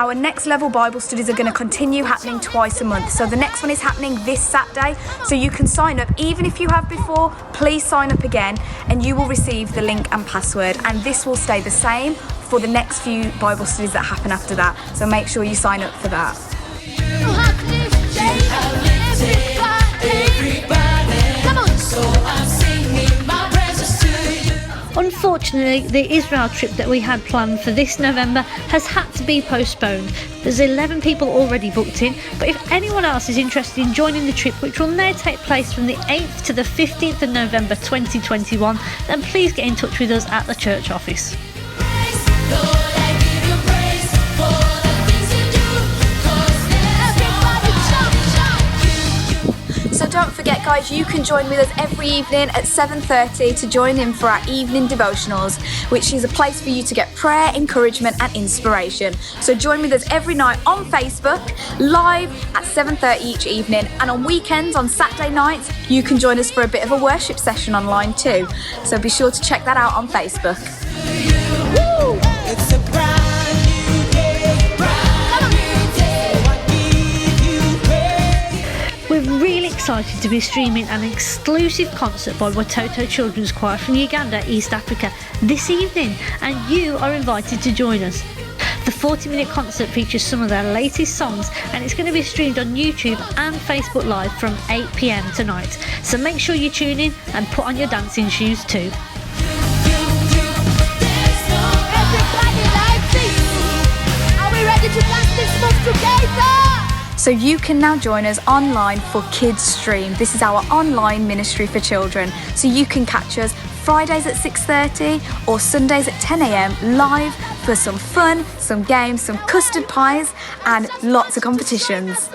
our next level Bible studies are going to continue happening twice a month. So the next one is happening this Saturday. So you can sign up. Even if you have before, please sign up again and you will receive the link and password. And this will stay the same for the next few Bible studies that happen after that. So make sure you sign up for that. Unfortunately, the Israel trip that we had planned for this November has had to be postponed. There's 11 people already booked in, but if anyone else is interested in joining the trip, which will now take place from the 8th to the 15th of November 2021, then please get in touch with us at the church office. So don't forget guys, you can join with us every evening at 7:30 to join in for our evening devotionals, which is a place for you to get prayer, encouragement and inspiration. So join with us every night on Facebook, live at 7:30 each evening, and on weekends, on Saturday nights, you can join us for a bit of a worship session online too. So be sure to check that out on Facebook. Woo! It's a brand new day, brand new day. So I give you praise. We're really excited to be streaming an exclusive concert by Watoto Children's Choir from Uganda, East Africa this evening, and you are invited to join us. The 40-minute concert features some of their latest songs, and it's going to be streamed on YouTube and Facebook Live from 8 p.m. tonight. So make sure you tune in and put on your dancing shoes too. So you can now join us online for Kids Stream. This is our online ministry for children. So you can catch us Fridays at 6:30 or Sundays at 10 a.m. live for some fun, some games, some custard pies and lots of competitions.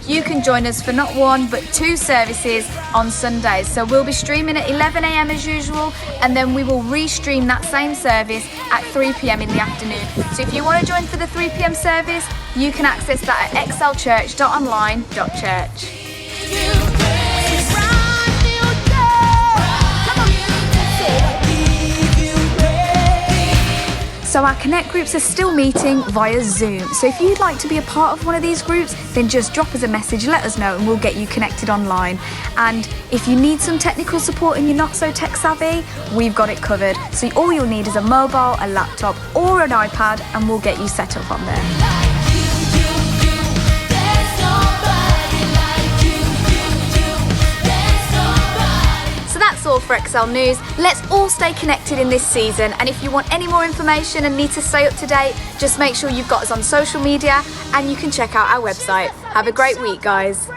You can join us for not one but two services on Sundays. So we'll be streaming at 11 a.m. as usual, and then we will restream that same service at 3 p.m. in the afternoon. So if you want to join for the 3 p.m. service, you can access that at excelchurch.online.church. So our Connect groups are still meeting via Zoom. So if you'd like to be a part of one of these groups, then just drop us a message, let us know, and we'll get you connected online. And if you need some technical support and you're not so tech savvy, we've got it covered. So all you'll need is a mobile, a laptop, or an iPad, and we'll get you set up on there. That's all for Excel News. Let's all stay connected in this season, and if you want any more information and need to stay up to date, just make sure you've got us on social media and you can check out our website. Have a great week, guys.